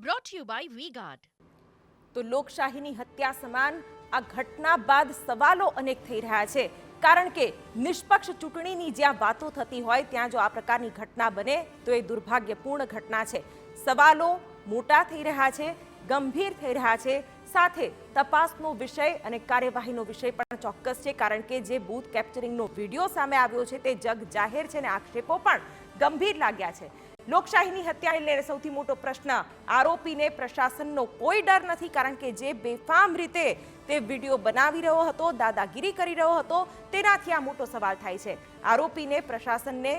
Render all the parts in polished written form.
brought to you by V-Guard. તો લોકશાહીની હત્યા સમાન આ ઘટના બાદ સવાલો અનેક થઈ રહ્યા છે, કારણ કે નિષ્પક્ષ ચૂંટણીની જ્યાં વાતો થતી હોય ત્યાં જો આ પ્રકારની ઘટના બને તો એ દુર્ભાગ્યપૂર્ણ ઘટના છે। સવાલો મોટા થઈ રહ્યા છે, ગંભીર થઈ રહ્યા છે, સાથે તપાસનો વિષય અને કાર્યવાહીનો વિષય પણ ચોક્કસ છે, કારણ કે જે બૂથ કેપ્ચરિંગનો વિડીયો સામે આવ્યો છે તે જગ જાહેર છે અને આક્ષેપો પણ ગંભીર લાગ્યા છે। લોકશાહીની હત્યાને લઈને સૌથી મોટો પ્રશ્ન, આરોપીને પ્રશાસનનો કોઈ ડર નથી, કારણ કે જે બેફામ રીતે તે વિડીયો બનાવી રહ્યો હતો, દાદાગીરી કરી રહ્યો હતો, તેનાથી આ મોટો સવાલ થાય છે। આરોપીને પ્રશાસનને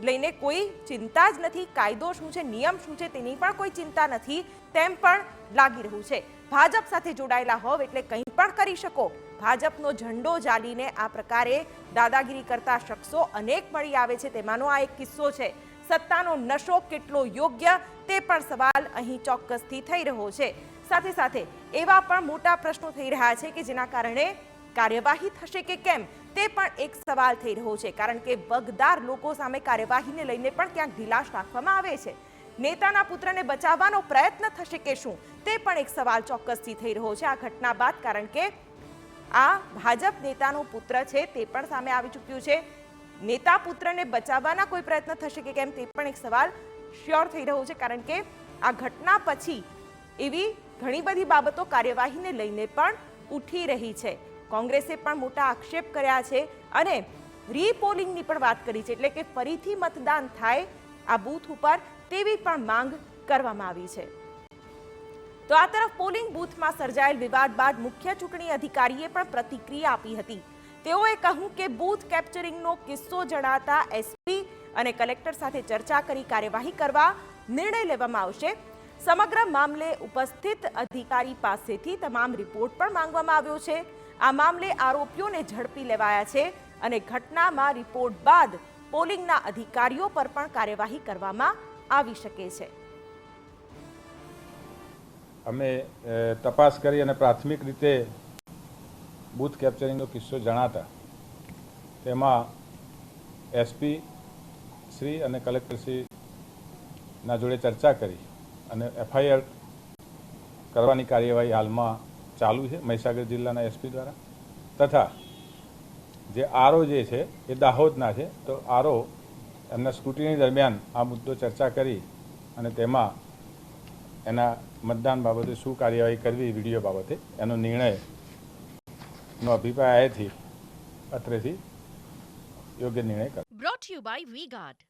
લઈને કોઈ ચિંતા જ નથી, કાયદો શું છે, નિયમ શું છે તેની પણ કોઈ ચિંતા નથી તેમ પણ લાગી રહ્યું છે। ભાજપ સાથે જોડાયેલા હોવ એટલે કંઈ પણ કરી શકો। ભાજપનો ઝંડો ઝાલીને આ પ્રકારે દાદાગીરી કરતા શખ્સો અનેક મળી આવે છે, તેમાંનો આ એક કિસ્સો છે। સત્તાનો નશો કેટલો યોગ્ય તે પણ સવાલ અહીં ચોક્કસથી થઈ રહ્યો છે। સાથે સાથે એવા પણ મોટા પ્રશ્નો થઈ રહ્યા છે કે જેના કારણે કાર્યવાહી થશે કે કેમ તે પણ એક સવાલ થઈ રહ્યો છે, કારણ કે વગદાર લોકો સામે કાર્યવાહીને લઈને પણ ક્યાંક ઢીલાશ રાખવામાં આવે છે। નેતાના પુત્રને બચાવવાનો પ્રયત્ન થશે કે શું તે પણ એક સવાલ ચોક્કસથી થઈ રહ્યો છે આ ઘટના બાદ, કારણ કે આ ભાજપ નેતાનો પુત્ર છે તે પણ સામે આવી ચૂક્યું છે। નેતા પુત્રને બચાવવાના કોઈ પ્રયત્ન થશે કે કેમ તે પણ એક સવાલ શ્યોર થઈ રહ્યો છે, કારણ કે આ ઘટના પછી એવી ઘણી બધી બાબતો કાર્યવાહીને લઈને પણ ઉઠી રહી છે। કોંગ્રેસે પણ મોટા આક્ષેપ કર્યા છે અને રીપોલિંગની પણ વાત કરી છે, એટલે કે ફરીથી મતદાન થાય આ બૂથ ઉપર તેવી પણ માંગ કરવામાં આવી છે। તો આ તરફ પોલિંગ બૂથમાં સર્જાયેલ વિવાદ બાદ મુખ્ય ચૂંટણી અધિકારીએ પણ પ્રતિક્રિયા આપી હતી। તેઓએ કહ્યું કે બૂથ કેપ્ચરિંગનો કિસ્સો જણાતા એસપી અને કલેક્ટર સાથે ચર્ચા કરી કાર્યવાહી કરવા નિર્ણય લેવામાં આવશે। સમગ્ર મામલે ઉપસ્થિત અધિકારી પાસેથી તમામ રિપોર્ટ પણ માંગવામાં આવ્યો છે। આ મામલે આરોપીઓને ઝડપી લેવાયા છે અને ઘટનામાં રિપોર્ટ બાદ પોલિંગના અધિકારીઓ પર પણ કાર્યવાહી કરવામાં આવી શકે છે। અમે તપાસ કરી અને પ્રાથમિક રીતે બૂથ કેપ્ચરિંગનો કિસ્સો જણાતા તેમાં એસપી શ્રી અને કલેક્ટર શ્રીના જોડે ચર્ચા કરી અને એફઆઈઆર કરવાની કાર્યવાહી હાલમાં ચાલુ છે મહીસાગર જિલ્લાના એસપી દ્વારા, તથા જે આરઓ જે છે એ દાહોદના છે, તો આરઓ એમના સ્ક્રુટિની દરમિયાન આ મુદ્દો ચર્ચા કરી અને તેમાં એના મતદાન બાબતે શું કાર્યવાહી કરવી વિડીયો બાબતે એનો નિર્ણય નો અભિપ્રાય અહીંથી અત્રેથી યોગ્ય નિર્ણય કરે। Brought to you by V-Guard.